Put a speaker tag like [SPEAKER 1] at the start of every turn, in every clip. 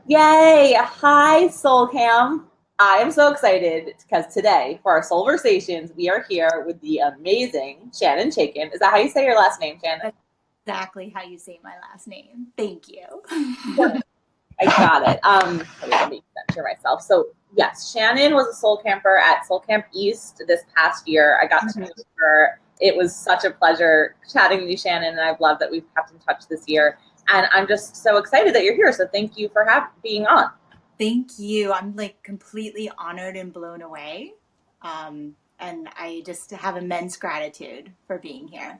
[SPEAKER 1] Yay! Hi, Soul Cam. I am so excited because today, for our Soulversations, we are here with the amazing Shannon Chaikin. Is that how you say your last name, Shannon?
[SPEAKER 2] That's exactly how you say my last name. Thank you.
[SPEAKER 1] I got it. Let me censor myself. So, yes, Shannon was a Soul Camper at Soul Camp East this past year. I got to
[SPEAKER 2] Mhm.
[SPEAKER 1] meet her. It was such a pleasure chatting with you, Shannon, and I've loved that we've kept in touch this year. And I'm just so excited that you're here. So, thank you for being on.
[SPEAKER 2] Thank you. I'm like completely honored and blown away. And I just have immense gratitude for being here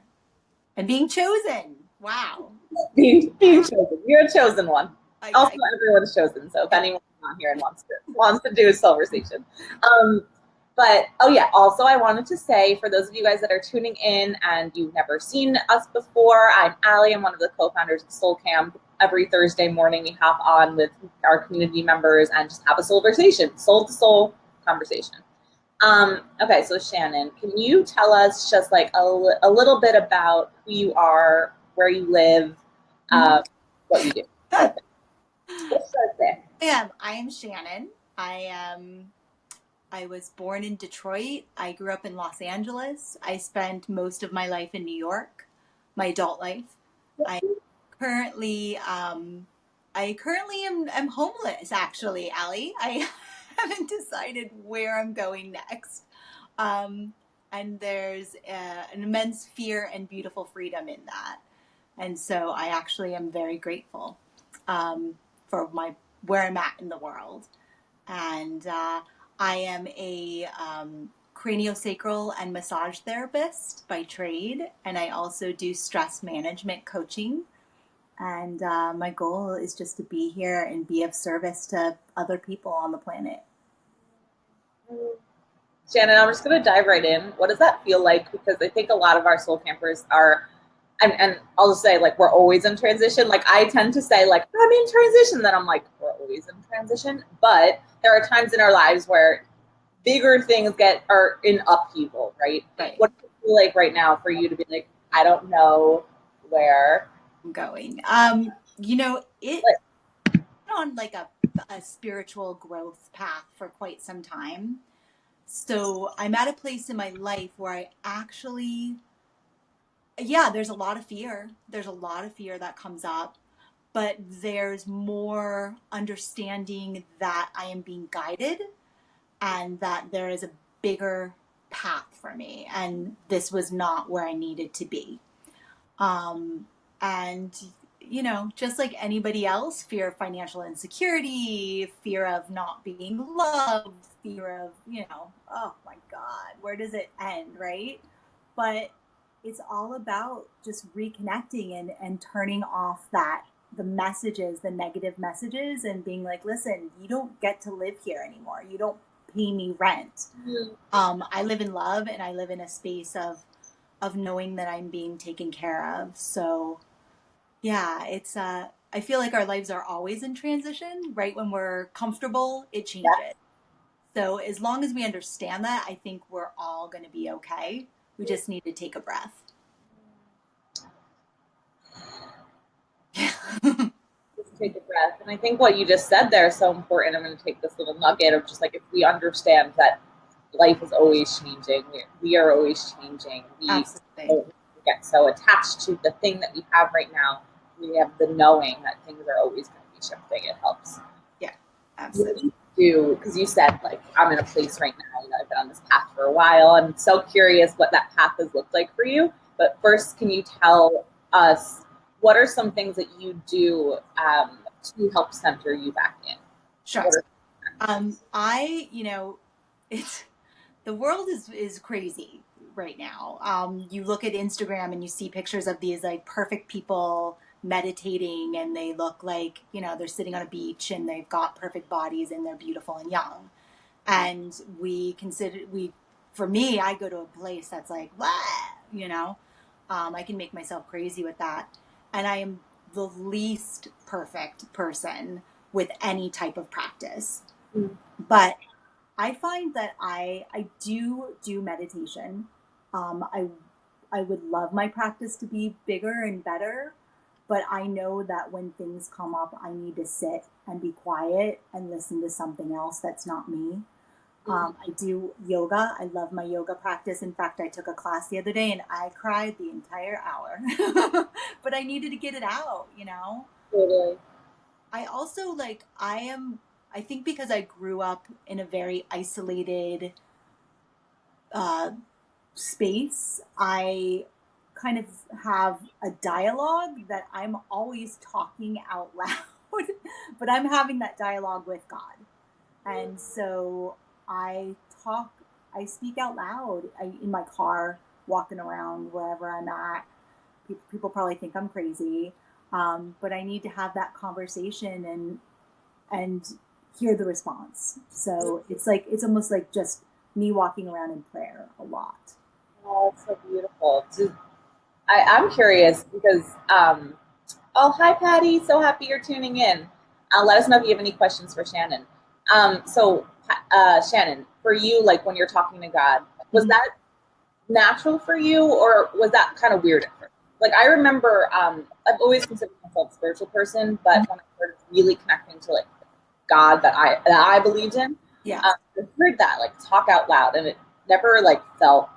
[SPEAKER 2] and being chosen. Wow.
[SPEAKER 1] Being chosen. You're a chosen one.
[SPEAKER 2] I,
[SPEAKER 1] Also,
[SPEAKER 2] I,
[SPEAKER 1] everyone's chosen. So if
[SPEAKER 2] I
[SPEAKER 1] anyone's not here and wants to do a conversation, but oh yeah. Also, I wanted to say for those of you guys that are tuning in and you've never seen us before, I'm Allie. I'm one of the co-founders of Soul Camp. Every Thursday morning, we hop on with our community members and just have a soulversation, soul to soul conversation. Okay, so Shannon, can you tell us just like a little bit about who you are, where you live, uh, what you do? Let's start there.
[SPEAKER 2] I am Shannon. I was born in Detroit. I grew up in Los Angeles. I spent most of my life in New York, my adult life. I currently am homeless actually, Allie. I haven't decided where I'm going next. Um, and there's an immense fear and beautiful freedom in that. And so I actually am very grateful for my where I'm at in the world. And I am a craniosacral and massage therapist by trade, and I also do stress management coaching. And my goal is just to be here and be of service to other people on the planet.
[SPEAKER 1] Shannon, I'm just going to dive right in. What does that feel like? Because I think a lot of our soul campers are, and I'll just say, like, we're always in transition. Like, I tend to say, like, I'm in transition. Then I'm like, we're always in transition. But there are times in our lives where bigger things are in upheaval, right?
[SPEAKER 2] Right.
[SPEAKER 1] What does it feel like right now for you to be like, I don't know where?
[SPEAKER 2] I'm going. It
[SPEAKER 1] Like,
[SPEAKER 2] on like a spiritual growth path for quite some time. So I'm at a place in my life where I actually, yeah, there's a lot of fear. There's a lot of fear that comes up, but there's more understanding that I am being guided and that there is a bigger path for me. And this was not where I needed to be. Um, and, just like anybody else, fear of financial insecurity, fear of not being loved, fear of, oh my God, where does it end, right? But it's all about just reconnecting and turning off the messages, the negative messages, and being like, listen, you don't get to live here anymore. You don't pay me rent. I live in love and I live in a space of knowing that I'm being taken care of. So yeah, it's I feel like our lives are always in transition. Right when we're comfortable, it changes. So as long as we understand that, I think we're all going to be okay. We just need to take a breath.
[SPEAKER 1] just take a breath. And I think what you just said there is so important. I'm going to take this little nugget of just like, if we understand that life is always changing, we are always changing. We
[SPEAKER 2] Absolutely.
[SPEAKER 1] don't get so attached to the thing that we have right now. We have the knowing that things are always going to be shifting. It helps.
[SPEAKER 2] Yeah,
[SPEAKER 1] What
[SPEAKER 2] absolutely.
[SPEAKER 1] do you do? Because you said, like, I'm in a place right now, I've been on this path for a while. I'm so curious what that path has looked like for you. But first, can you tell us what are some things that you do to help center you back in?
[SPEAKER 2] Sure.
[SPEAKER 1] What are
[SPEAKER 2] It's the world is crazy right now. You look at Instagram and you see pictures of these like perfect people meditating, and they look like they're sitting on a beach and they've got perfect bodies and they're beautiful and young. And for me, I go to a place that's like, "Wah," you know, I can make myself crazy with that, and I am the least perfect person with any type of practice, but I find that I do meditation. I would love my practice to be bigger and better. but I know that when things come up, I need to sit and be quiet and listen to something else that's not me.
[SPEAKER 1] Mhm.
[SPEAKER 2] I do yoga. I love my yoga practice. In fact, I took a class the other day and I cried the entire hour, but I needed to get it out, you know?
[SPEAKER 1] Totally.
[SPEAKER 2] I also I think because I grew up in a very isolated uh, space, I kind of have a dialogue that I'm always talking out loud, but I'm having that dialogue with God. And so I talk, I speak out loud in my car, walking around wherever I'm at. People probably think I'm crazy, but I need to have that conversation and hear the response. So it's almost like just me walking around in prayer a lot.
[SPEAKER 1] Oh, it's so beautiful. I'm curious because, oh, hi, Patty. So happy you're tuning in. Let us know if you have any questions for Shannon. Shannon, for you, like when you're talking to God, was
[SPEAKER 2] Mhm.
[SPEAKER 1] that natural for you, or was that kind of weird at first? Like I remember, I've always considered myself a spiritual person, but when I started really connecting to like God that I believed in,
[SPEAKER 2] Yeah.
[SPEAKER 1] I heard that like talk out loud, and it never like felt.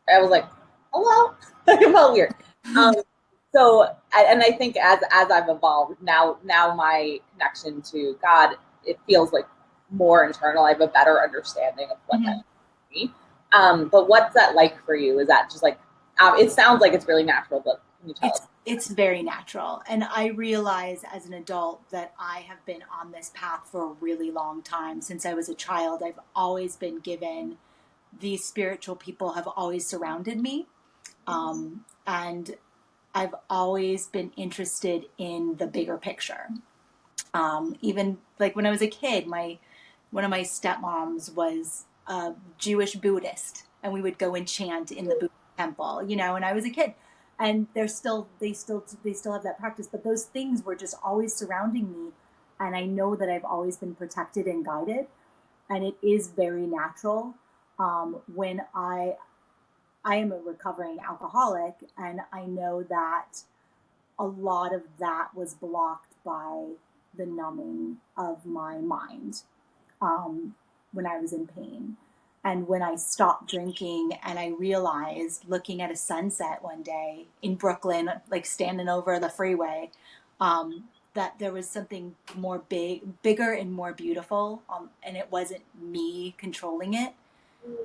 [SPEAKER 1] I was like, hello, it felt weird. Um, and I think as I've evolved now my connection to God, it feels like more internal. I have a better understanding of what that
[SPEAKER 2] Mhm.
[SPEAKER 1] means to me. But what's that like for you? Is that just like it sounds like it's really natural, but can you tell us?
[SPEAKER 2] It's very natural. And I realize as an adult that I have been on this path for a really long time. Since I was a child, I've always been given these spiritual people have always surrounded me. And I've always been interested in the bigger picture. Even like when I was a kid, my one of my stepmoms was a Jewish Buddhist, and we would go and chant in the Buddhist temple, you know. And I was a kid, and they still have that practice, but those things were just always surrounding me, and I know that I've always been protected and guided, and it is very natural. When I am a recovering alcoholic, and I know that a lot of that was blocked by the numbing of my mind when I was in pain. And when I stopped drinking and I realized looking at a sunset one day in Brooklyn, like standing over the freeway, that there was something bigger and more beautiful, and it wasn't me controlling it.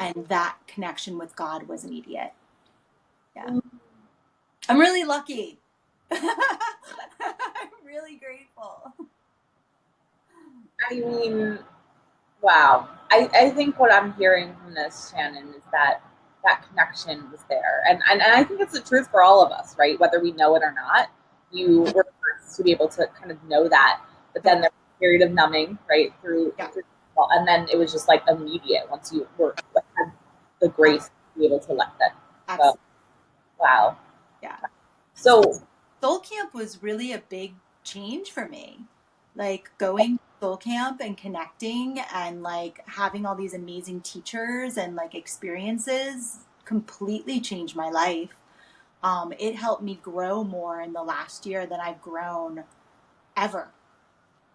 [SPEAKER 2] And that connection with God was immediate. Yeah. I'm really lucky. I'm really grateful.
[SPEAKER 1] I mean, wow. I think what I'm hearing from this, Shannon, is that that connection was there. And I think it's the truth for all of us, right? Whether we know it or not, you were first to be able to kind of know that. But then there was a period of numbing, right?
[SPEAKER 2] Yeah,
[SPEAKER 1] And then it was just like immediate once you were had the grace to be able to let that go.
[SPEAKER 2] absolutely.
[SPEAKER 1] Wow.
[SPEAKER 2] Yeah.
[SPEAKER 1] So,
[SPEAKER 2] Soul Camp was really a big change for me. Like going to Soul Camp and connecting and like having all these amazing teachers and like experiences completely changed my life. It helped me grow more in the last year than I've grown ever,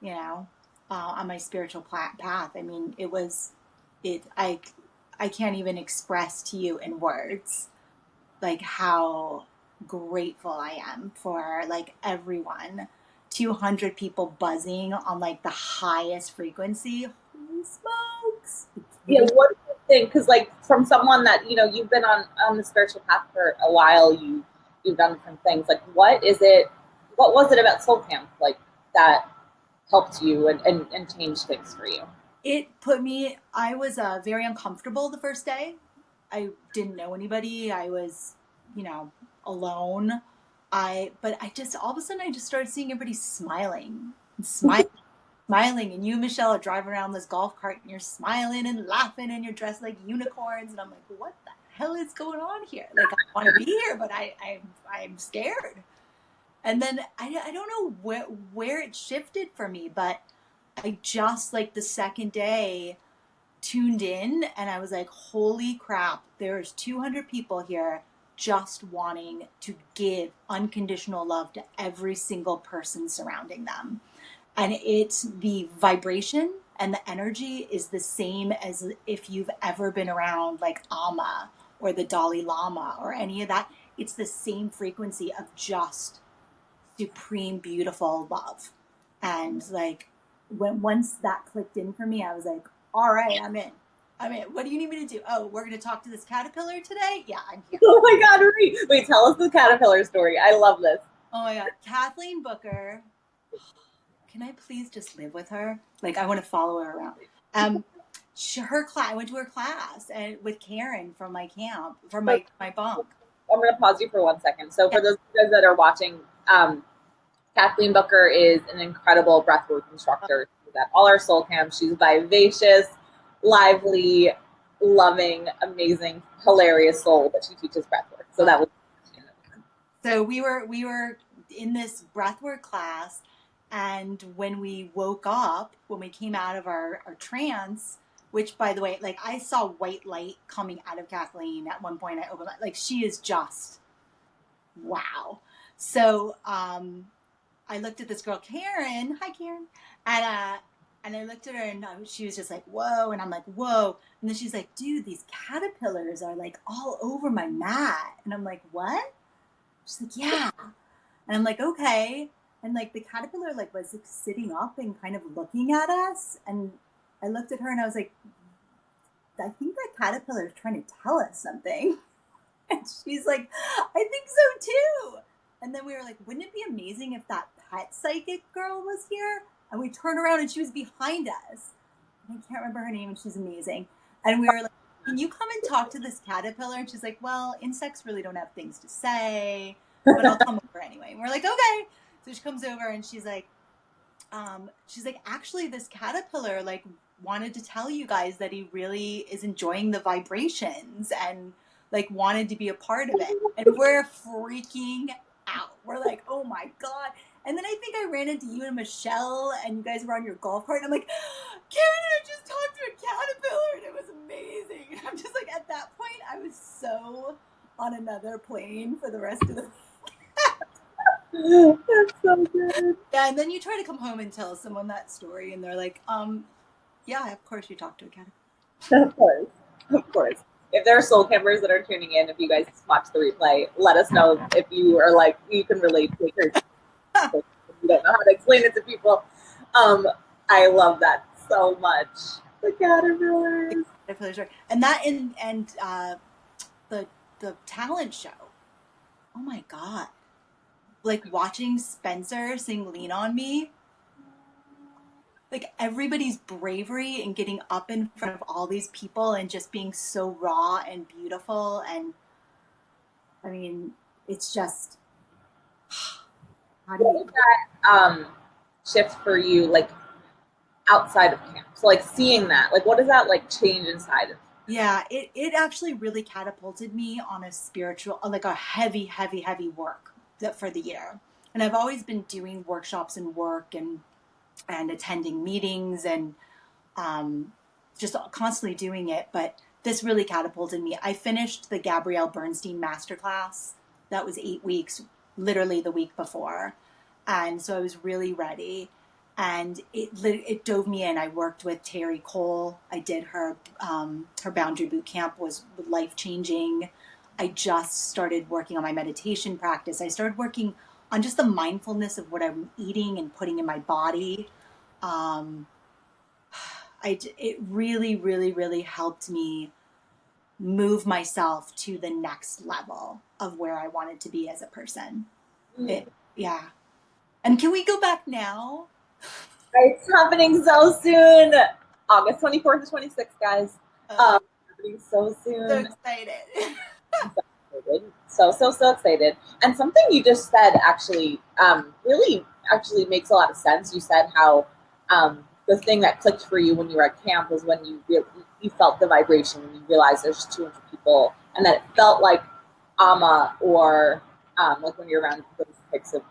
[SPEAKER 2] you know, on my spiritual path. I mean, it, I can't even express to you in words like how grateful I am for like everyone. 200 people buzzing on like the highest frequency. Holy smokes.
[SPEAKER 1] yeah, what do you think? Because like from someone that you've been on the spiritual path for a while, you've done different things. Like, what is it? What was it about Soul Camp like that helped you and changed things for you?
[SPEAKER 2] It put me, I was very uncomfortable the first day. I didn't know anybody. I was, you know, alone. But I just, all of a sudden, I just started seeing everybody smiling and smiling. And you, Michelle, are driving around this golf cart and you're smiling and laughing and you're dressed like unicorns. And I'm like, what the hell is going on here? Like, I want to be here, but I'm scared. And then I don't know where it shifted for me, but I just like the second day tuned in and I was like, holy crap, there's 200 people here just wanting to give unconditional love to every single person surrounding them. And it's the vibration and the energy is the same as if you've ever been around like Amma or the Dalai Lama or any of that. It's the same frequency of just supreme, beautiful love. And like when once that clicked in for me, I was like, all right, I'm in. What do you need me to do? Oh, we're going to talk to this caterpillar today? Yeah, I'm here.
[SPEAKER 1] Oh my God, Marie. Wait, tell us the caterpillar story. I love this.
[SPEAKER 2] Oh my God. Kathleen Booker. Can I please just live with her? Like, I want to follow her around. Her class, I went to her class and with Karen from my camp, from my bunk.
[SPEAKER 1] I'm going to pause you for 1 second. So for those of you guys that are watching, Kathleen Booker is an incredible breathwork instructor. She's at all our soul camps. She's vivacious, lively, loving, amazing, hilarious soul, but she teaches breathwork. So that was.
[SPEAKER 2] So we were in this breathwork class, and when we woke up, when we came out of our trance, which by the way, like I saw white light coming out of Kathleen at one point. I opened like she is just wow. So I looked at this girl, Karen. Hi, Karen. And I looked at her and she was just like, whoa. And I'm like, whoa. And then she's like, dude, these caterpillars are like all over my mat. And I'm like, what? She's like, yeah. And I'm like, okay. And like the caterpillar like was like sitting up and kind of looking at us. And I looked at her and I was like, I think that caterpillar is trying to tell us something. And she's like, I think so too. And then we were like, wouldn't it be amazing if that pet psychic girl was here? And we turned around and she was behind us. I can't remember her name and she's amazing. And we were like, can you come and talk to this caterpillar? And she's like, well, insects really don't have things to say, but I'll come over anyway. And we're like, okay. So she comes over and she's like, actually this caterpillar like wanted to tell you guys that he really is enjoying the vibrations and like wanted to be a part of it. And we're freaking out. We're like, oh my God. And then I think I ran into you and Michelle and you guys were on your golf cart. And I'm like, Karen, I just talked to a caterpillar and it was amazing. And I'm just like, at that point, I was so on another plane for the rest of the
[SPEAKER 1] That's so good.
[SPEAKER 2] Yeah, and then you try to come home and tell someone that story and they're like, yeah, of course you talked to a caterpillar.
[SPEAKER 1] Of course. Of course. If there are soul campers that are tuning in, if you guys watch the replay, let us know if you are like, you can relate to it. You don't know how to explain it to people. I love that so much. The caterpillars.
[SPEAKER 2] And that and the talent show. Oh my God. Like watching Spencer sing Lean on Me. Like everybody's bravery and getting up in front of all these people and just being so raw and beautiful. And I mean, it's just
[SPEAKER 1] how do you that shift for you like outside of camp? So like seeing that, like what does that like change inside of you?
[SPEAKER 2] Yeah, it actually really catapulted me on a spiritual, like a heavy work for the year. And I've always been doing workshops and work and attending meetings and just constantly doing it. But this really catapulted me. I finished the Gabrielle Bernstein masterclass. That was 8 weeks, literally the week before. And so I was really ready. And it dove me in. I worked with Terry Cole. I did her boundary boot camp was life-changing. I just started working on my meditation practice. I started working on just the mindfulness of what I'm eating and putting in my body. It really, really, really helped me move myself to the next level of where I wanted to be as a person. Yeah. And can we go back now?
[SPEAKER 1] It's happening so soon. August 24th to 26th, guys. Happening so soon.
[SPEAKER 2] So excited.
[SPEAKER 1] So excited. And something you just said actually really actually makes a lot of sense. You said how the thing that clicked for you when you were at camp was when you felt the vibration, when you realized there's 200 people, and that it felt like Amma or like when you're around those types of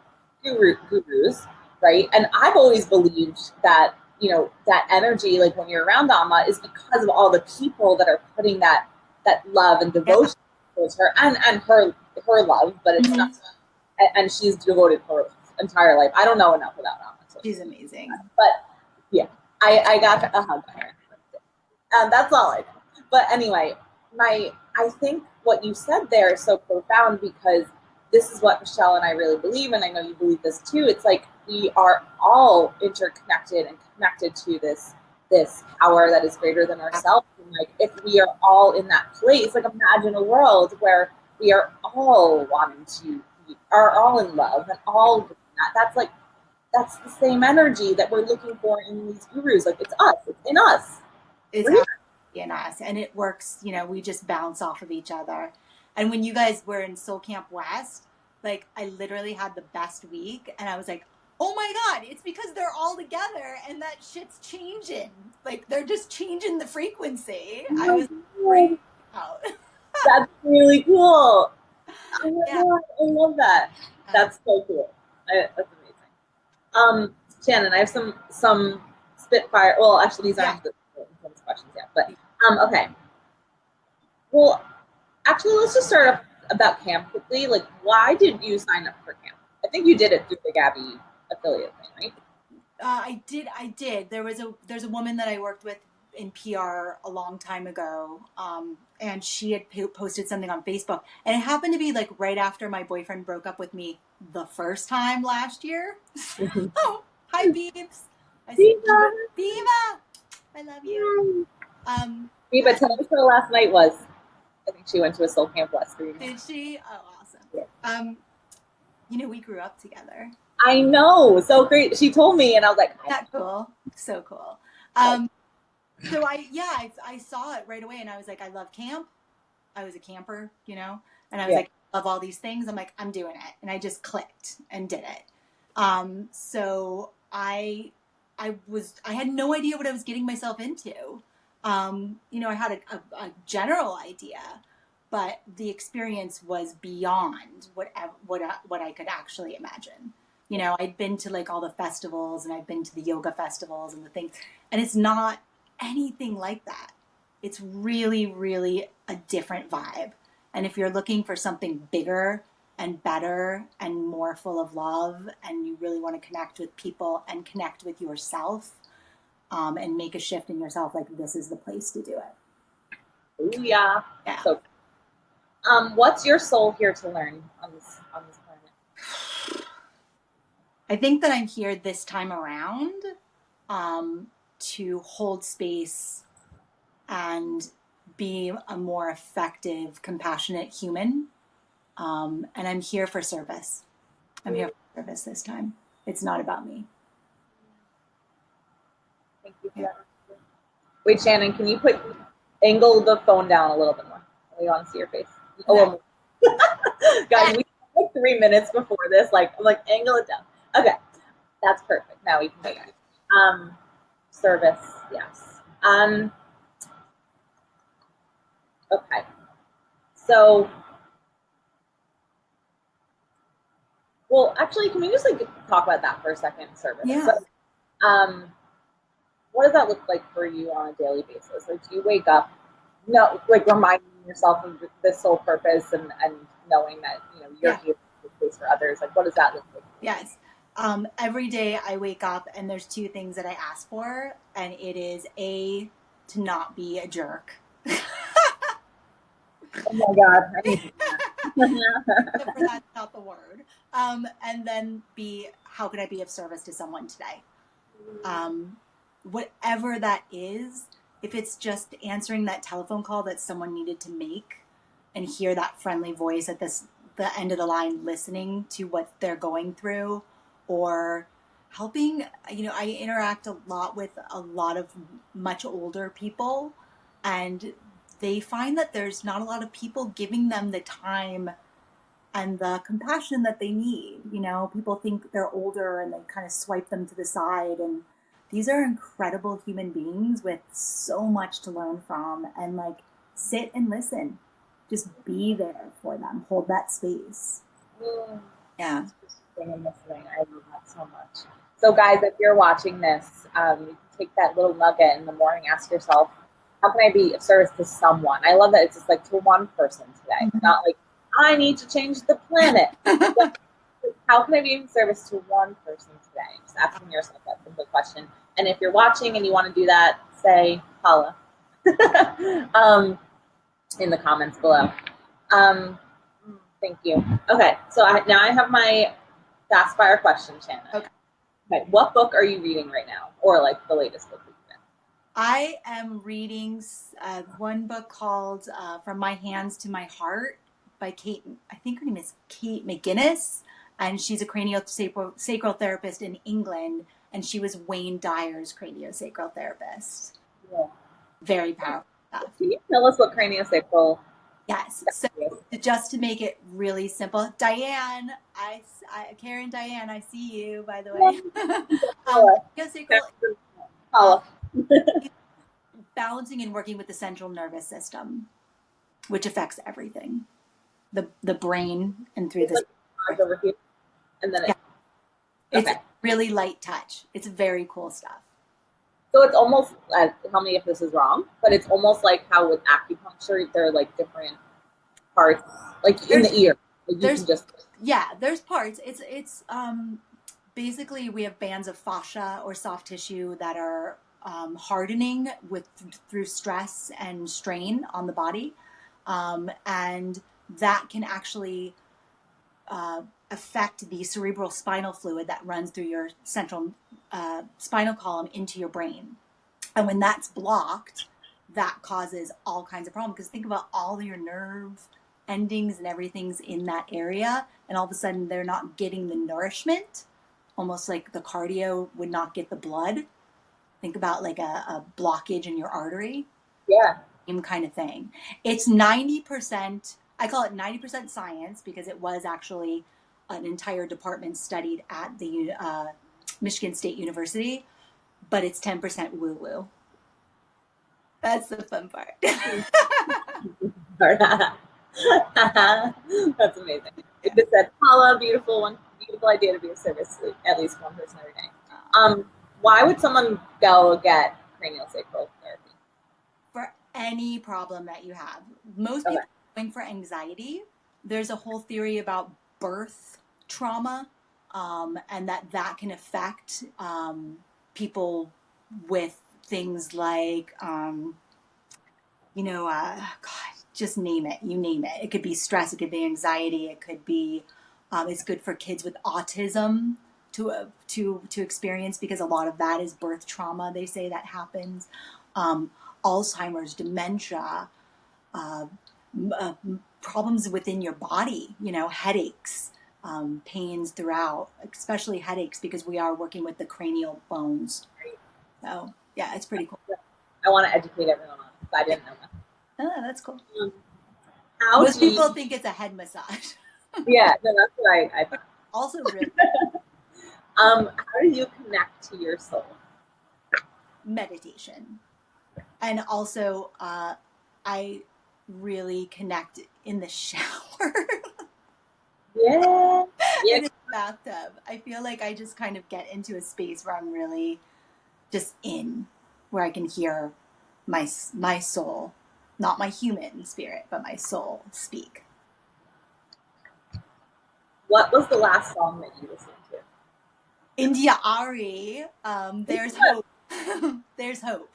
[SPEAKER 1] gurus, right? And I've always believed that, you know, that energy, like when you're around Amma, is because of all the people that are putting that love and devotion towards her and her love, but it's not. And she's devoted her entire life. I don't know enough about her, honestly.
[SPEAKER 2] She's amazing.
[SPEAKER 1] But yeah, I got a hug on her. And that's all I know. But anyway, I think what you said there is so profound because this is what Michelle and I really believe, and I know you believe this too. It's like we are all interconnected and connected to this power that is greater than ourselves. And like if we are all in that place, like imagine a world where we are all wanting to are all in love and all doing that. That's the same energy that we're looking for in these gurus. Like it's us, it's in us.
[SPEAKER 2] It's
[SPEAKER 1] We're
[SPEAKER 2] in us, and it works. We just bounce off of each other. And when you guys were in Soul Camp West, like I literally had the best week, and I was like, oh my god, it's because they're all together and that shit's changing. Like they're just changing the frequency. I was freaked out.
[SPEAKER 1] That's really cool. Oh my
[SPEAKER 2] Yeah.
[SPEAKER 1] God, I love that. That's so cool. That's amazing. Shannon, I have some spitfire. Well, actually, these aren't the questions yet. But okay. Well, actually, let's just start off about camp quickly. Like, why did you sign up for camp? I think you did it through the Gabby affiliate thing, right?
[SPEAKER 2] I did. There's a woman that I worked with in PR a long time ago, and she had posted something on Facebook, and it happened to be like right after my boyfriend broke up with me the first time last year. Oh, hi, Beebs.
[SPEAKER 1] Viva!
[SPEAKER 2] Beaver, I love you.
[SPEAKER 1] Viva, tell us what last night was. I think she went to a Soul Camp West for you.
[SPEAKER 2] Did she? Oh, awesome.
[SPEAKER 1] Yeah.
[SPEAKER 2] We grew up together.
[SPEAKER 1] I know, so great. She told me, and I was like,
[SPEAKER 2] "That cool, so cool." So I saw it right away, and I was like, I love camp. I was a camper, and I was like, I love all these things. I'm like, I'm doing it, and I just clicked and did it. So I had no idea what I was getting myself into. I had a general idea, but the experience was beyond what I could actually imagine. I'd been to like all the festivals, and I'd been to the yoga festivals and the things, and it's not anything like that. It's really, really a different vibe. And if you're looking for something bigger and better and more full of love, and you really want to connect with people and connect with yourself, and make a shift in yourself, like this is the place to do it.
[SPEAKER 1] Ooh, yeah. So, what's your soul here to learn on this planet?
[SPEAKER 2] I think that I'm here this time around to hold space and be a more effective, compassionate human. And I'm here for service. I'm here for service this time. It's not about me.
[SPEAKER 1] Thank you for that. Wait, Shannon, can you angle the phone down a little bit more? We want to see your face.
[SPEAKER 2] No.
[SPEAKER 1] Guys, we had like 3 minutes before this. I'm like, angle it down. Okay, that's perfect. Now we can do it. Service, yes. Okay. So, well, actually, can we just talk about that for a second? Service.
[SPEAKER 2] Yeah.
[SPEAKER 1] So, what does that look like for you on a daily basis? Like, do you wake up, reminding yourself of the sole purpose and knowing that you're here to place for others? Like, what does that look like?
[SPEAKER 2] Yes. Every day I wake up and there's two things that I ask for, and it is to not be a jerk.
[SPEAKER 1] Oh my God.
[SPEAKER 2] Except for that's not the word. And then B, how can I be of service to someone today? Whatever that is, if it's just answering that telephone call that someone needed to make and hear that friendly voice at the end of the line, listening to what they're going through, or helping, I interact a lot with a lot of much older people, and they find that there's not a lot of people giving them the time and the compassion that they need. People think they're older and they kind of swipe them to the side, and these are incredible human beings with so much to learn from, and sit and listen. Just be there for them. Hold that space. Yeah.
[SPEAKER 1] And listening. I love that so much. So guys, if you're watching this, take that little nugget in the morning, ask yourself, how can I be of service to someone? I love that it's just like to one person today, not like I need to change the planet. But how can I be of service to one person today? Just asking yourself that simple question. And if you're watching and you want to do that, say holla in the comments below. Thank you. Okay, so now I have my fast fire question, Shannon. Okay, what book are you reading right now, or like the latest book you've read?
[SPEAKER 2] I am reading one book called From My Hands to My Heart by Kate, I think her name is Kate McGinnis, and she's a craniosacral therapist in England, and she was Wayne Dyer's craniosacral therapist.
[SPEAKER 1] Yeah.
[SPEAKER 2] Very powerful stuff.
[SPEAKER 1] Can you tell us what craniosacral?
[SPEAKER 2] Yes. So just to make it really simple, Diane, Karen, Diane, I see you, by the way. Craniosacral, balancing and working with the central nervous system, which affects everything, the brain and through the.
[SPEAKER 1] Over here, and then
[SPEAKER 2] it's really light touch. It's very cool stuff.
[SPEAKER 1] So it's almost, tell me if this is wrong, but it's almost like how with acupuncture, there are like different parts, like in the ear. Like you can just
[SPEAKER 2] there's parts. It's basically we have bands of fascia or soft tissue that are hardening through stress and strain on the body, and that can actually affect the cerebral spinal fluid that runs through your central spinal column into your brain. And when that's blocked, that causes all kinds of problems. Because think about all your nerve endings and everything's in that area, and all of a sudden they're not getting the nourishment, almost like the cardio would not get the blood. Think about like a blockage in your artery.
[SPEAKER 1] Yeah.
[SPEAKER 2] Same kind of thing. It's 90%, I call it 90% science, because it was actually an entire department studied at the Michigan State University, but it's 10% woo-woo. That's the fun part.
[SPEAKER 1] That's amazing. It just said, Paula, beautiful idea to be of service to at least one person every day. Why would someone go get craniosacral therapy?
[SPEAKER 2] For any problem that you have. Most people are going for anxiety. There's a whole theory about birth trauma, and that can affect people with things like, just name it. You name it. It could be stress. It could be anxiety. It could be. It's good for kids with autism to experience, because a lot of that is birth trauma. They say that happens. Alzheimer's, dementia, problems within your body. Headaches, pains throughout, especially headaches, because we are working with the cranial bones. So yeah, it's pretty cool.
[SPEAKER 1] I want to educate everyone on it. I didn't know that.
[SPEAKER 2] Oh, that's cool. Most people think it's a head massage.
[SPEAKER 1] Yeah, no, that's what I thought.
[SPEAKER 2] Also really.
[SPEAKER 1] How do you connect to your soul?
[SPEAKER 2] Meditation. And also, I really connect in the shower.
[SPEAKER 1] Yeah.
[SPEAKER 2] In the bathtub. I feel like I just kind of get into a space where I'm really just where I can hear my soul, not my human spirit, but my soul speak.
[SPEAKER 1] What was the last song that you listened to?
[SPEAKER 2] India Ari, There's Hope. There's Hope.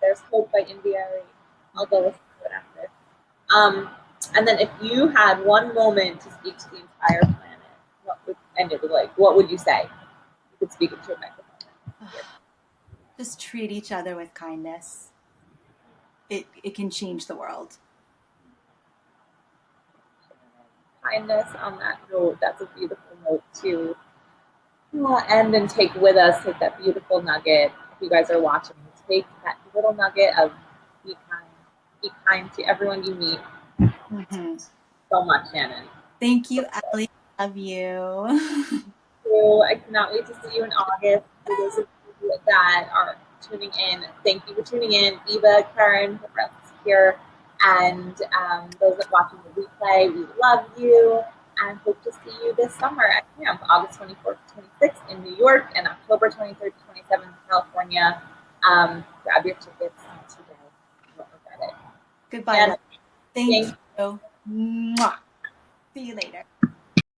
[SPEAKER 1] There's Hope by India Ari. I'll go listen to it after. And then if you had one moment to speak to the entire planet, what would you say? You could speak into a microphone.
[SPEAKER 2] Just treat each other with kindness. It can change the world.
[SPEAKER 1] Kindness on that note. That's a beautiful note to end and take with us. Take that beautiful nugget. If you guys are watching, take that little nugget of be kind. Be kind to everyone you meet. Mm-hmm. So much, Shannon.
[SPEAKER 2] Thank you, Allie. Love you.
[SPEAKER 1] So I cannot wait to see you in August. For those of you that are tuning in, thank you for tuning in. Eva, Karen, for us here, and those that are watching the replay, we love you and hope to see you this summer at camp, August 24th to 26th in New York and October 23rd to 27th in California. Grab your tickets today.
[SPEAKER 2] Goodbye,
[SPEAKER 1] And
[SPEAKER 2] love. Thank
[SPEAKER 1] thank
[SPEAKER 2] you. Mwah. See you later.